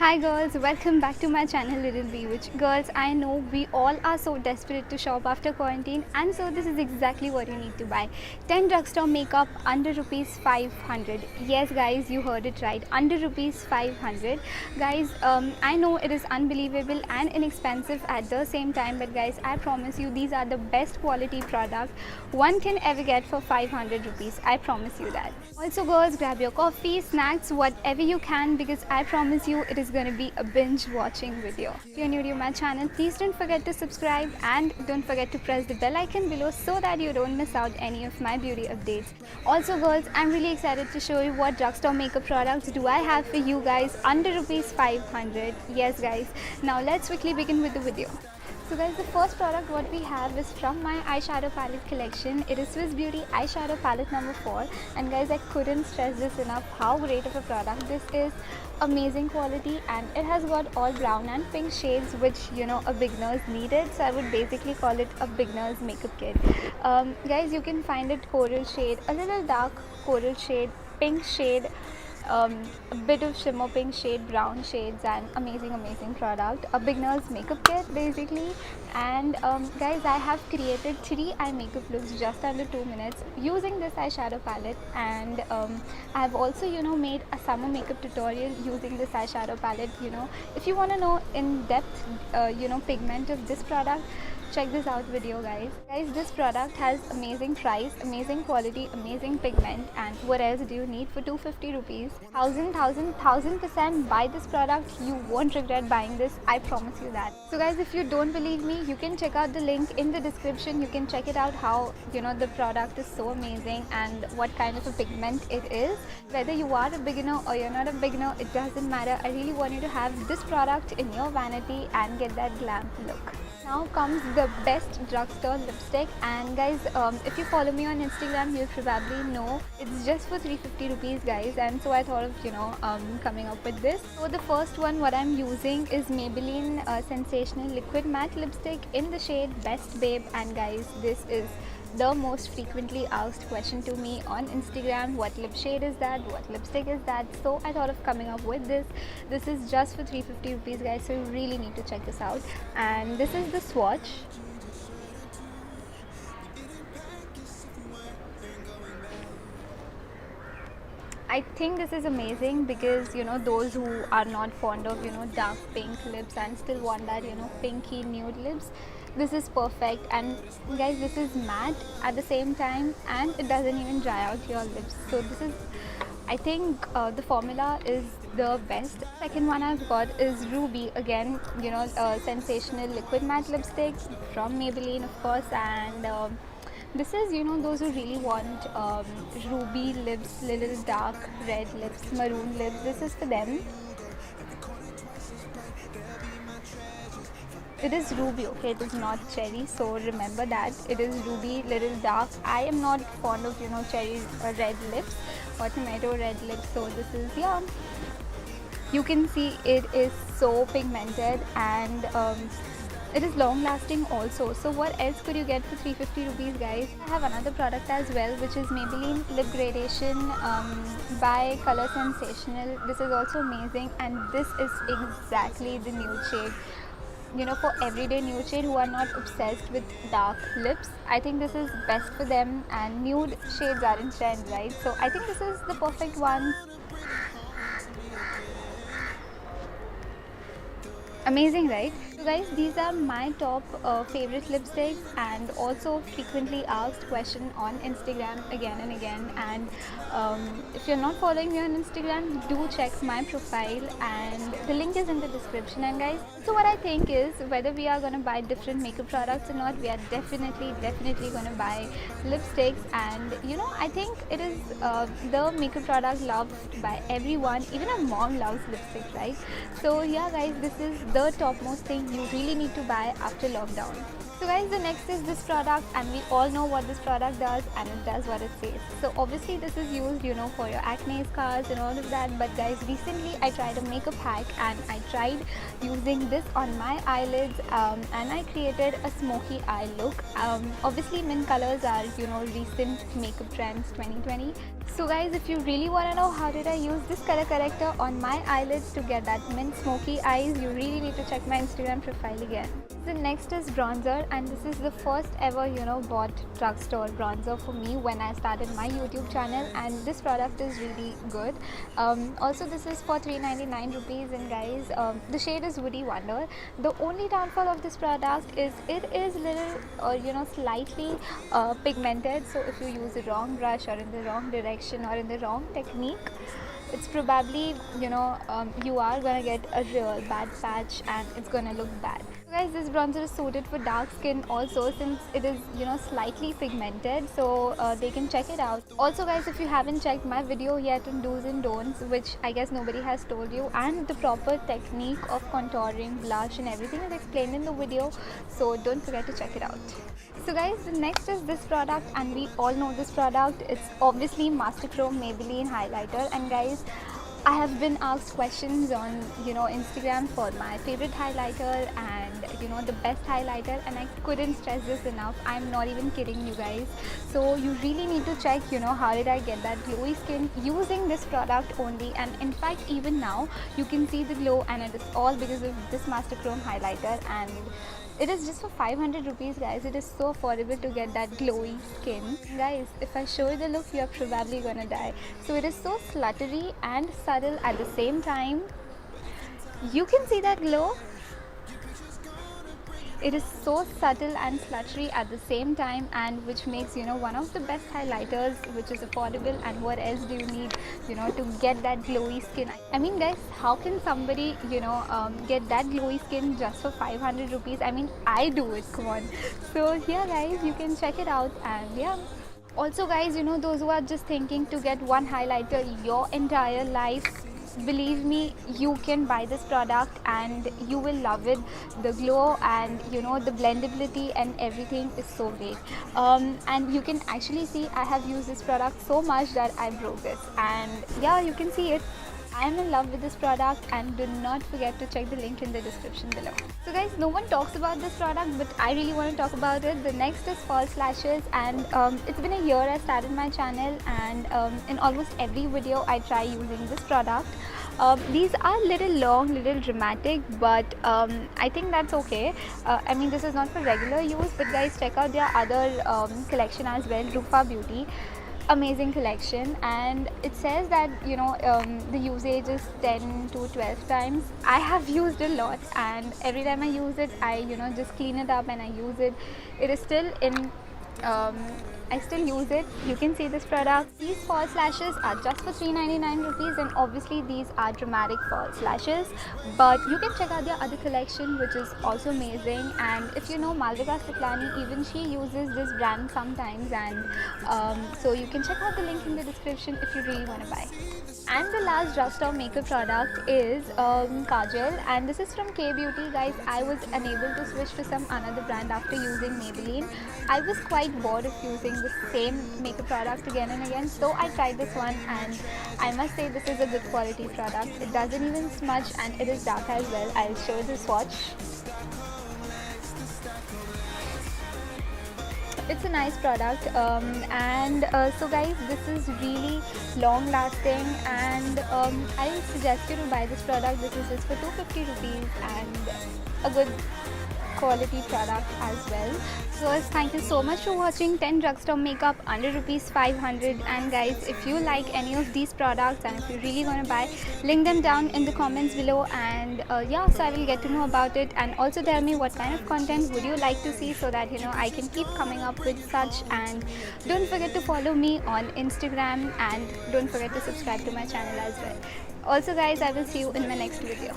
Hi girls, welcome back to my channel Little Bewitch. Girls, I know we all are so desperate to shop after quarantine, and so this is exactly what you need to buy. 10 drugstore makeup under rupees 500. Yes guys, you heard it right, under rupees 500. Guys, I know it is unbelievable and inexpensive at the same time, but guys, I promise you these are the best quality products one can ever get for 500 rupees. I promise you that. Also girls, grab your coffee, snacks, whatever you can, because I promise you it is going to be a binge watching video. If you're new to my channel, please don't forget to subscribe and don't forget to press the bell icon below so that you don't miss out any of my beauty updates. Also girls, I'm really excited to show you what drugstore makeup products do I have for you guys under rupees 500. Yes guys, now let's quickly begin with the video. So guys, the first product what we have is from my eyeshadow palette collection. It is Swiss Beauty eyeshadow palette number 4, and guys, I couldn't stress this enough how great of a product this is. Amazing quality, and it has got all brown and pink shades which a beginner's needed, so I would basically call it a beginner's makeup kit. Guys, you can find it coral shade, a little dark coral shade, pink shade, a bit of shimmer pink shade, brown shades, and amazing product, a beginner's makeup kit basically. And guys, I have created 3 eye makeup looks just under 2 minutes using this eyeshadow palette, and I have also made a summer makeup tutorial using this eyeshadow palette. If you want to know in depth pigment of this product, check this out video guys. This product has amazing price, amazing quality, amazing pigment, and what else do you need for 250 rupees? 1000% buy this product. You won't regret buying this, I promise you that. So guys, if you don't believe me, you can check out the link in the description. You can check it out how the product is so amazing and what kind of a pigment it is. Whether you are a beginner or you're not a beginner, it doesn't matter. I really want you to have this product in your vanity and get that glam look. Now comes the best drugstore lipstick, and guys, if you follow me on Instagram, you'll probably know it's just for 350 rupees guys, and so I thought of coming up with this. So the first one what I'm using is Maybelline Sensational Liquid Matte Lipstick in the shade Best Babe, and guys, this is the most frequently asked question to me on Instagram: what lip shade is that, what lipstick is that? So I thought of coming up with this. This is just for 350 rupees guys, so you really need to check this out. And this is the swatch. I think this is amazing because those who are not fond of dark pink lips and still want that pinky nude lips, this is perfect. And guys, this is matte at the same time, and it doesn't even dry out your lips. So this is, I think the formula is the best. Second one I've got is Ruby, again sensational liquid matte lipstick from Maybelline of course, and this is those who really want ruby lips, little dark red lips, maroon lips, this is for them. It is ruby, okay, it is not cherry, so remember that it is ruby, little dark. I am not fond of cherry red lips or tomato red lips, so this is, yeah, you can see it is so pigmented, and it is long lasting also. So what else could you get for 350 rupees guys? I have another product as well, which is Maybelline Lip Gradation by Color Sensational. This is also amazing, and this is exactly the nude shade. For everyday nude shade who are not obsessed with dark lips, I think this is best for them, and nude shades are in trend, right? So I think this is the perfect one. Amazing, right? So guys, these are my top favorite lipsticks, and also frequently asked question on Instagram again and again. And if you're not following me on Instagram, do check my profile, and the link is in the description. And guys, so what I think is, whether we are going to buy different makeup products or not, we are definitely going to buy lipsticks. And I think it is the makeup product loved by everyone. Even a mom loves lipstick, right? So yeah guys, this is the topmost thing you really need to buy after lockdown. So guys, the next is this product, and we all know what this product does, and it does what it says. So obviously this is used, for your acne scars and all of that. But guys, recently I tried a makeup hack, and I tried using this on my eyelids, and I created a smoky eye look. Obviously mint colors are, recent makeup trends 2020. So guys, if you really want to know how did I use this color corrector on my eyelids to get that mint smoky eyes, you really need to check my Instagram profile again. The next is bronzer, and this is the first ever bought drugstore bronzer for me when I started my YouTube channel, and this product is really good. Also this is for 399 rupees, and guys, the shade is Woody Wonder. The only downfall of this product is it is little slightly pigmented, so if you use the wrong brush or in the wrong direction or in the wrong technique, it's probably you are gonna get a real bad patch and it's gonna look bad. So guys, this bronzer is suited for dark skin also, since it is slightly pigmented, so they can check it out. Also guys, if you haven't checked my video yet on do's and don'ts, which I guess nobody has told you, and the proper technique of contouring, blush and everything is explained in the video, so don't forget to check it out. So guys, the next is this product, and we all know this product. It's obviously Master Chrome Maybelline highlighter, and guys, I have been asked questions on Instagram for my favorite highlighter and the best highlighter, and I couldn't stress this enough. I'm not even kidding you guys. So you really need to check how did I get that glowy skin using this product only, and in fact even now you can see the glow, and it is all because of this Master Chrome highlighter, and it is just for 500 rupees guys. It is so affordable to get that glowy skin. Guys, if I show you the look, you are probably gonna die. So it is so sluttery and subtle at the same time. You can see that glow. It is so subtle and sluttery at the same time, and which makes one of the best highlighters, which is affordable. And what else do you need to get that glowy skin? I mean guys, how can somebody get that glowy skin just for 500 rupees? I mean, I do it, come on. So yeah guys, you can check it out. And yeah, also guys, those who are just thinking to get one highlighter your entire life, believe me, you can buy this product and you will love it. The glow and the blendability and everything is so great. And you can actually see I have used this product so much that I broke this, and yeah, you can see it. I am in love with this product, and do not forget to check the link in the description below. So guys, no one talks about this product, but I really want to talk about it. The next is false lashes, and it's been a year I started my channel, and in almost every video I try using this product. These are little long, little dramatic, but I think that's okay. I mean, this is not for regular use, but guys, check out their other collection as well, Rufa Beauty. Amazing collection, and it says that the usage is 10 to 12 times. I have used a lot, and every time I use it, I just clean it up and I use it. It is still in I still use it. You can see this product. These false lashes are just for 399 rupees, and obviously these are dramatic false lashes, but you can check out their other collection, which is also amazing. And if you know Malvika Siklani, even she uses this brand sometimes, and so you can check out the link in the description if you really want to buy. And the last drugstore makeup product is Kajal, and this is from K Beauty. Guys, I was unable to switch to some another brand after using Maybelline. I was quite bored of using the same makeup product again and again, so I tried this one, and I must say this is a good quality product. It doesn't even smudge, and it is dark as well. I'll show you the swatch. It's a nice product, so guys, this is really long lasting, and I suggest you to buy this product. This is just for 250 rupees and a good quality product as well. So guys, thank you so much for watching 10 drugstore makeup under rupees 500. And guys, if you like any of these products and if you really want to buy, link them down in the comments below, and yeah, so I will get to know about it. And also tell me what kind of content would you like to see, so that I can keep coming up with such. And don't forget to follow me on Instagram, and don't forget to subscribe to my channel as well. Also guys, I will see you in my next video.